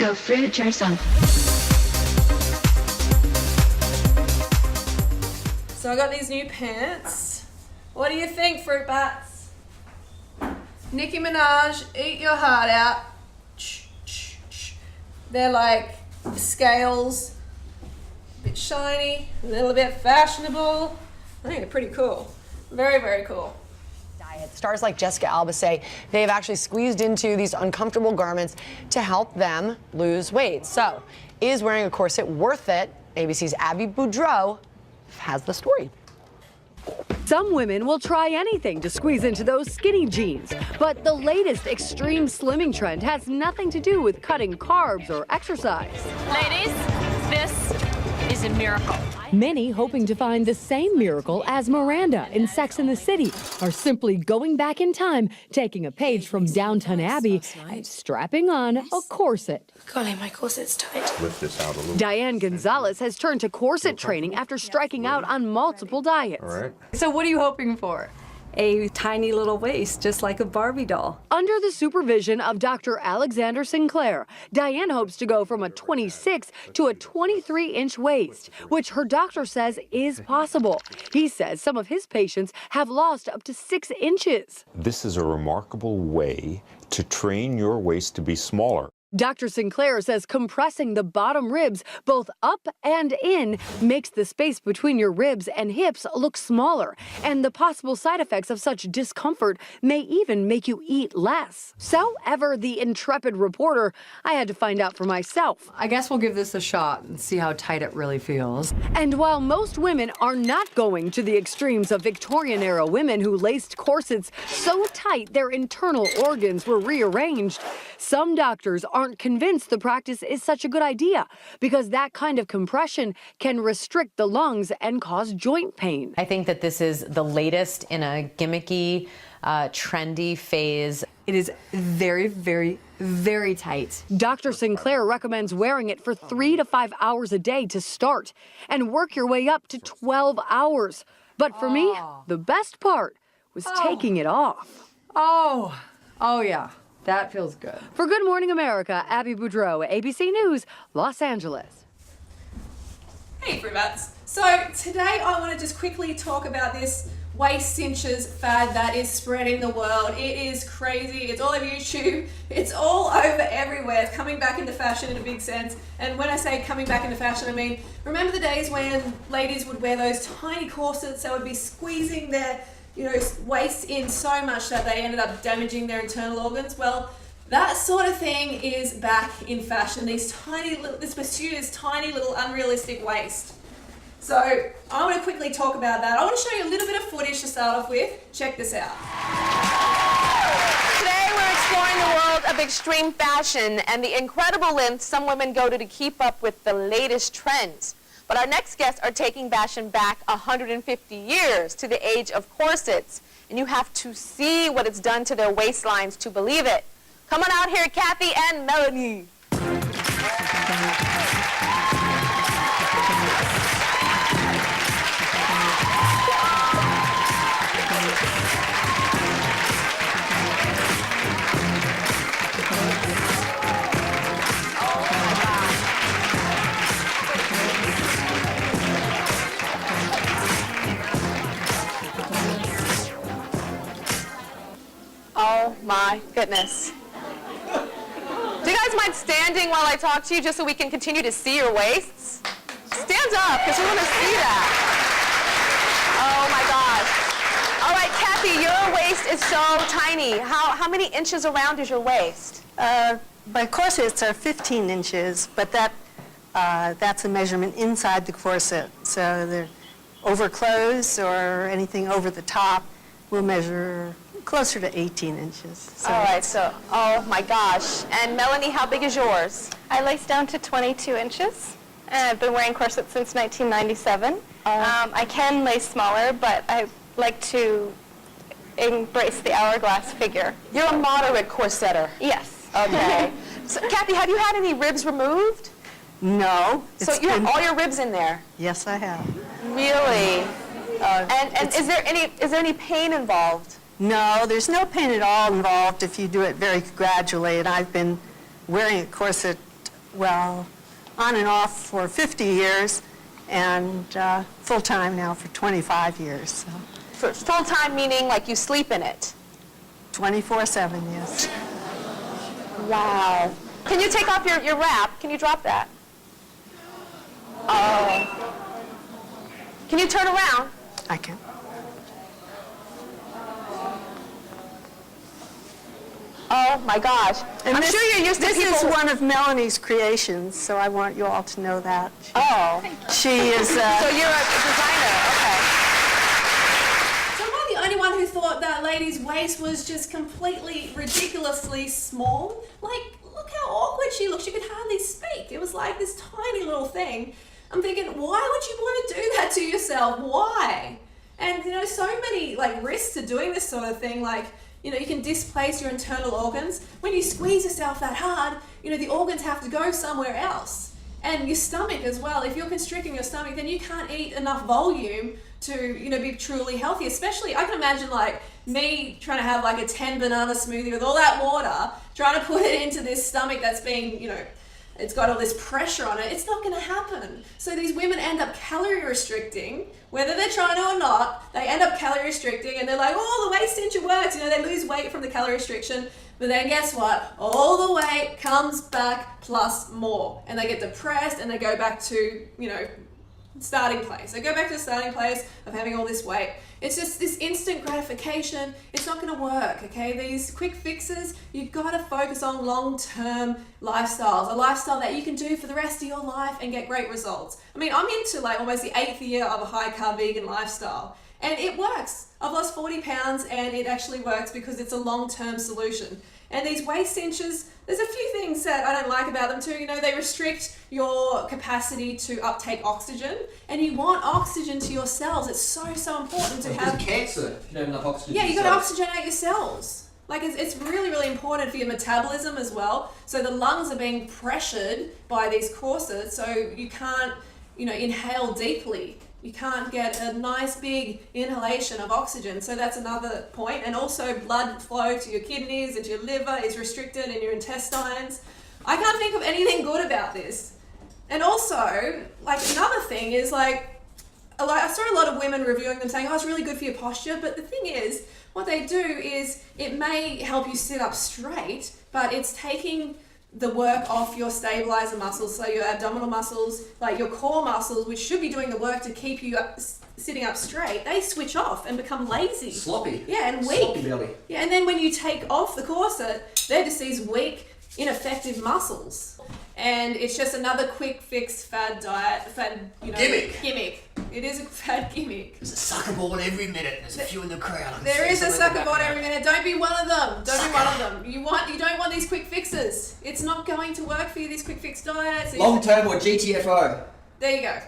Go fruit yourself. So I got these new pants. What do you think, Fruit Bats? Nicki Minaj, eat your heart out. They're like scales, a bit shiny, a little bit fashionable. I think they're pretty cool. Very, very cool. Stars like Jessica Alba say they've actually squeezed into these uncomfortable garments to help them lose weight. So, is wearing a corset worth it? ABC's Abby Boudreau has the story. Some women will try anything to squeeze into those skinny jeans, but the latest extreme slimming trend has nothing to do with cutting carbs or exercise. Ladies, this is a miracle. Many hoping to find the same miracle as Miranda in Sex and the City are simply going back in time, taking a page from Downton Abbey and strapping on a corset. Golly, my corset's tight. Lift this out a little. Diane Gonzalez has turned to corset training after striking out on multiple diets. All right. So what are you hoping for? A tiny little waist, just like a Barbie doll. Under the supervision of Dr. Alexander Sinclair, Diane hopes to go from a 26 to a 23-inch waist, which her doctor says is possible. He says some of his patients have lost up to 6 inches. This is a remarkable way to train your waist to be smaller. Dr. Sinclair says compressing the bottom ribs both up and in makes the space between your ribs and hips look smaller, and the possible side effects of such discomfort may even make you eat less. So, ever the intrepid reporter, I had to find out for myself. I guess we'll give this a shot and see how tight it really feels. And while most women are not going to the extremes of Victorian-era women who laced corsets so tight their internal organs were rearranged, some doctors aren't convinced the practice is such a good idea because that kind of compression can restrict the lungs and cause joint pain. I think that this is the latest in a gimmicky, trendy phase. It is very, very, very tight. Dr. Sinclair recommends wearing it for 3 to 5 hours a day to start and work your way up to 12 hours. But for me, the best part was taking it off. Oh yeah. That feels good. For Good Morning America, Abby Boudreau, ABC News, Los Angeles. Hey, Fruit Bats. So today I want to just quickly talk about this waist cinches fad that is spreading the world. It is crazy. It's all over YouTube. It's all over everywhere. It's coming back into fashion in a big sense. And when I say coming back into fashion, I mean, remember the days when ladies would wear those tiny corsets that would be squeezing their waist in so much that they ended up damaging their internal organs? Well, that sort of thing is back in fashion. This pursuit is tiny little unrealistic waist. So I want to quickly talk about that. I want to show you a little bit of footage to start off with. Check this out. Today we're exploring the world of extreme fashion and the incredible lengths some women go to keep up with the latest trends. But our next guests are taking fashion back 150 years to the age of corsets. And you have to see what it's done to their waistlines to believe it. Come on out here, Kathy and Melanie. Oh my goodness. Do you guys mind standing while I talk to you just so we can continue to see your waists? Stand up, because we want to see that. Oh my gosh. All right, Kathy, your waist is so tiny. How many inches around is your waist? My corsets are 15 inches, but that's a measurement inside the corset. So they're over clothes or anything over the top will measure closer to 18 inches. So all right, so, oh my gosh. And Melanie, how big is yours? I lace down to 22 inches, and I've been wearing corsets since 1997. I can lace smaller, but I like to embrace the hourglass figure. You're a moderate corsetter. Yes. Okay. So, Kathy, have you had any ribs removed? No. So you have all your ribs in there? Yes, I have. Really? And is there any pain involved? No, there's no pain at all involved if you do it very gradually. And I've been wearing a corset well, on and off for 50 years, and full-time now for 25 years. So. For full-time meaning like you sleep in it? 24/7, yes. Wow. Can you take off your wrap? Can you drop that? Oh. Can you turn around? I can. Oh my gosh. And I'm sure you're used to people. This is one of Melanie's creations, so I want you all to know that. Oh. She is... So you're a designer, okay. So am I the only one who thought that lady's waist was just completely ridiculously small? Like, look how awkward she looked. She could hardly speak. It was like this tiny little thing. I'm thinking, why would you want to do that to yourself? Why? And, so many, risks to doing this sort of thing, you can displace your internal organs. When you squeeze yourself that hard, the organs have to go somewhere else. And your stomach as well. If you're constricting your stomach, then you can't eat enough volume to, be truly healthy. Especially, I can imagine, me trying to have, a 10 banana smoothie with all that water, trying to put it into this stomach that's being, it's got all this pressure on it. It's not going to happen. So these women end up calorie restricting, whether they're trying to or not. They end up calorie restricting, and they're like, oh, the waist cincher works. They lose weight from the calorie restriction. But then guess what? All the weight comes back plus more. And they get depressed, and they go back to, starting place. They go back to the starting place of having all this weight. It's just this instant gratification. It's not going to work, okay? These quick fixes, you've got to focus on long-term lifestyles, a lifestyle that you can do for the rest of your life and get great results. I mean, I'm into almost the 8th year of a high-carb vegan lifestyle, and it works. I've lost 40 pounds, and it actually works because it's a long-term solution. And these waist cinchers, there's a few things that I don't like about them too. They restrict your capacity to uptake oxygen, and you want oxygen to your cells. It's so, so important to have... cancer if you don't have enough oxygen. Yeah, you've got to oxygenate your cells. It's really, really important for your metabolism as well. So the lungs are being pressured by these corsets, so you can't, inhale deeply. You can't get a nice big inhalation of oxygen. So that's another point. And also blood flow to your kidneys and to your liver is restricted and your intestines. I can't think of anything good about this. And also, another thing is I saw a lot of women reviewing them saying, oh, it's really good for your posture. But the thing is, what they do is it may help you sit up straight, but it's taking the work off your stabilizer muscles, so your abdominal muscles, your core muscles, which should be doing the work to keep you sitting up straight, they switch off and become lazy. Sloppy. Yeah, and weak. Sloppy belly. Yeah, and then when you take off the corset, they're just these weak, ineffective muscles. And it's just another quick fix fad diet, gimmick. It is a fad gimmick. There's a sucker ball every minute. There's a few in the crowd. There is a sucker ball every minute. Don't be one of them. Don't be one of them. You don't want these quick fixes. It's not going to work for you, these quick fix diets. Long term or GTFO. There you go.